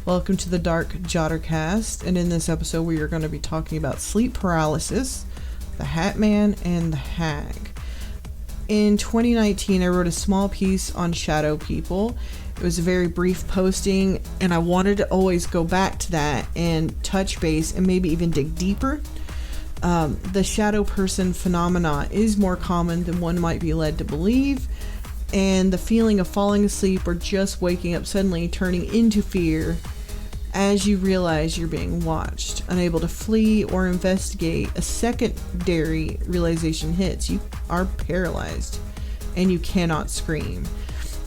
Welcome to the Dark Jottercast, and in this episode we are going to be talking about sleep paralysis, the Hat Man, and the Hag. In 2019, I wrote a small piece on shadow people. It was a very brief posting, and I wanted to always go back to that and touch base and maybe even dig deeper. The shadow person phenomena is more common than one might be led to believe, and the feeling of falling asleep or just waking up suddenly turning into fear as you realize you're being watched. Unable to flee or investigate, a secondary realization hits. You are paralyzed and you cannot scream.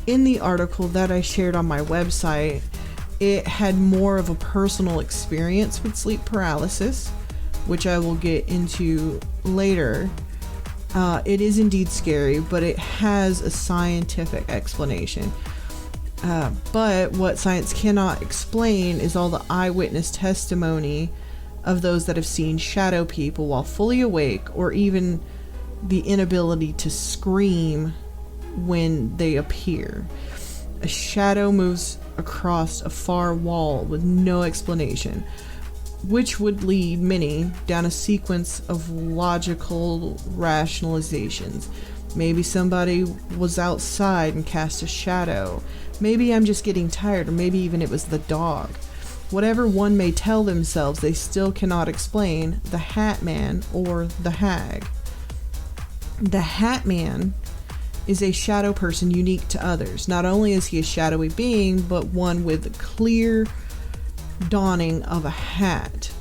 In the article that I shared on my website, it had more of a personal experience with sleep paralysis, which I will get into later. It is indeed scary, but it has a scientific explanation. But what science cannot explain is all the eyewitness testimony of those that have seen shadow people while fully awake, or even the inability to scream when they appear. A shadow moves across a far wall with no explanation, which would lead many down a sequence of logical rationalizations. Maybe somebody was outside and cast a shadow. Maybe I'm just getting tired, or maybe even it was the dog. Whatever one may tell themselves, they still cannot explain the Hat Man or the Hag. The Hat Man is a shadow person unique to others. Not only is he a shadowy being, but one with a clear donning of a hat.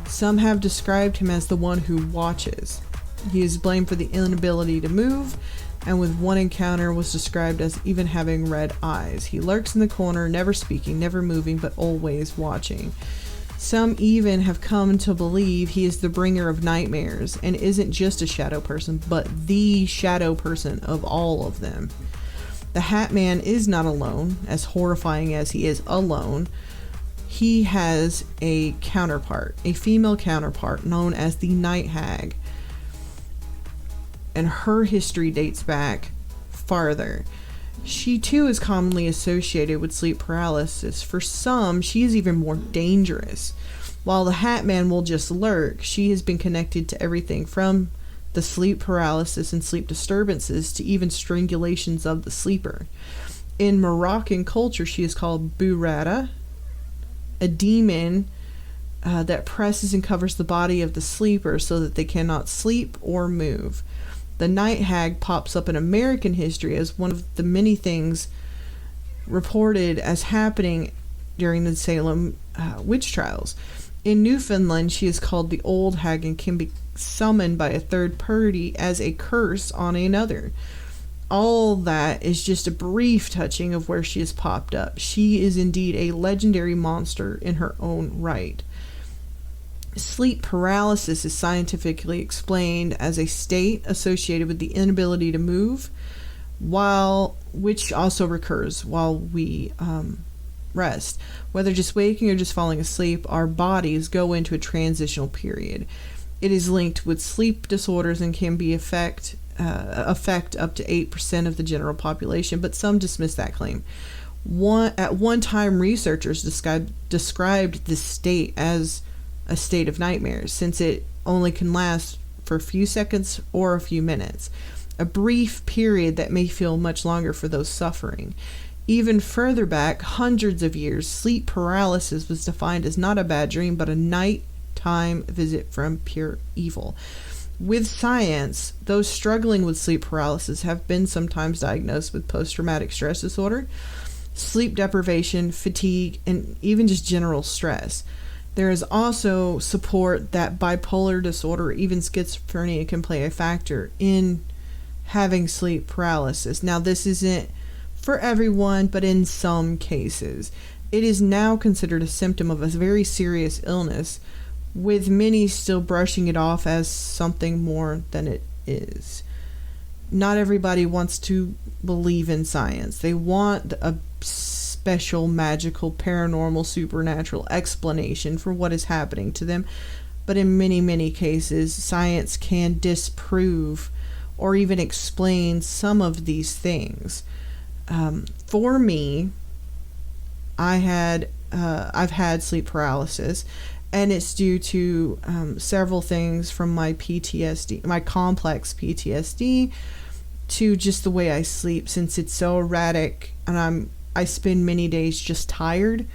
Some have described him as the one who watches. He is blamed for the inability to move, and with one encounter was described as even having red eyes. He lurks in the corner, never speaking, never moving, but always watching. Some even have come to believe he is the bringer of nightmares and isn't just a shadow person, but the shadow person of all of them. The Hat Man is not alone, as horrifying as he is alone. He has a counterpart, a female counterpart known as the Night Hag, and her history dates back farther. She too is commonly associated with sleep paralysis. For some, she is even more dangerous. While the Hat Man will just lurk, she has been connected to everything from the sleep paralysis and sleep disturbances to even strangulations of the sleeper. In Moroccan culture, she is called Burrata, a demon that presses and covers the body of the sleeper so that they cannot sleep or move. The Night Hag pops up in American history as one of the many things reported as happening during the Salem witch trials. In Newfoundland, she is called the Old Hag and can be summoned by a third party as a curse on another. All that is just a brief touching of where she has popped up. She is indeed a legendary monster in her own right. Sleep paralysis is scientifically explained as a state associated with the inability to move, which also recurs while we rest. Whether just waking or just falling asleep, our bodies go into a transitional period. It is linked with sleep disorders and can be affect up to 8% of the general population, but some dismiss that claim. At one time, researchers described this state as a state of nightmares, since it only can last for a few seconds or a few minutes, a brief period that may feel much longer for those suffering. Even further back, hundreds of years, sleep paralysis was defined as not a bad dream, but a nighttime visit from pure evil. With science, those struggling with sleep paralysis have been sometimes diagnosed with post-traumatic stress disorder, sleep deprivation, fatigue, and even just general stress. There is also support that bipolar disorder or even schizophrenia can play a factor in having sleep paralysis. Now, this isn't for everyone, but in some cases. It is now considered a symptom of a very serious illness, with many still brushing it off as something more than it is. Not everybody wants to believe in science. They want a special, magical, paranormal, supernatural explanation for what is happening to them. But in many, many cases, science can disprove or even explain some of these things. For me, I had I've had sleep paralysis, and it's due to several things, from my PTSD, my complex PTSD, to just the way I sleep, since it's so erratic, and I spend many days just tired.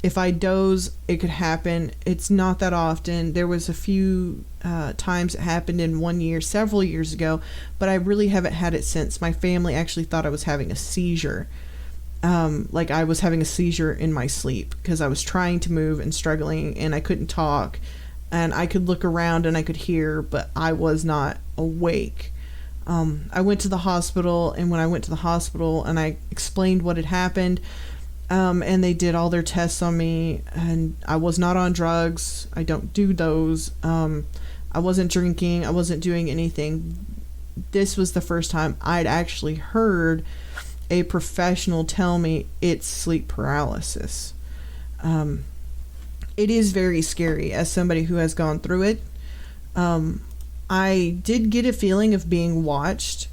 If I doze, it could happen. It's not that often. There was a few times it happened in 1 year, several years ago, but I really haven't had it since. My family actually thought I was having a seizure. Like I was having a seizure in my sleep, because I was trying to move and struggling, and I couldn't talk, and I could look around and I could hear, but I was not awake. I went to the hospital, and when I went to the hospital and I explained what had happened, and they did all their tests on me, and I was not on drugs. I don't do those. I wasn't drinking. I wasn't doing anything. This was the first time I'd actually heard a professional tell me it's sleep paralysis. It is very scary as somebody who has gone through it. I did get a feeling of being watched,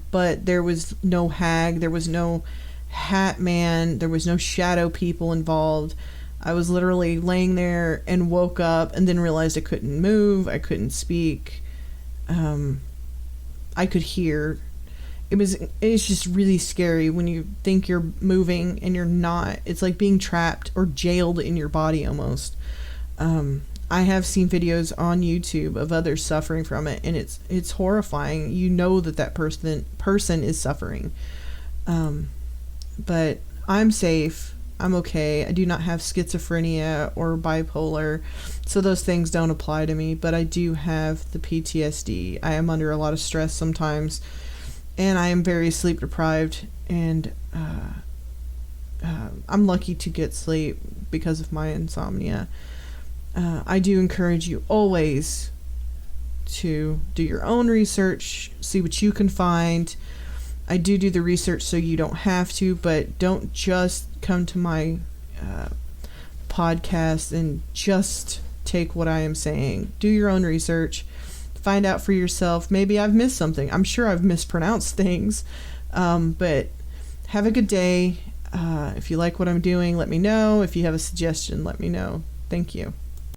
but there was no hag, there was no hat man, there was no shadow people involved. I was literally laying there and woke up and then realized I couldn't move, I couldn't speak. I could hear. It's just really scary when you think you're moving and you're not. It's like being trapped or jailed in your body almost. I have seen videos on YouTube of others suffering from it, and it's horrifying. You know that person is suffering. But I'm safe. I'm okay. I do not have schizophrenia or bipolar, so those things don't apply to me. But I do have the PTSD. I am under a lot of stress sometimes, and I am very sleep deprived, and I'm lucky to get sleep because of my insomnia. I do encourage you always to do your own research, see what you can find. I do the research so you don't have to, but don't just come to my podcast and just take what I am saying. Do your own research. Find out for yourself. Maybe I've missed something. I'm sure I've mispronounced things. But have a good day. If you like what I'm doing, let me know. If you have a suggestion, let me know. Thank you.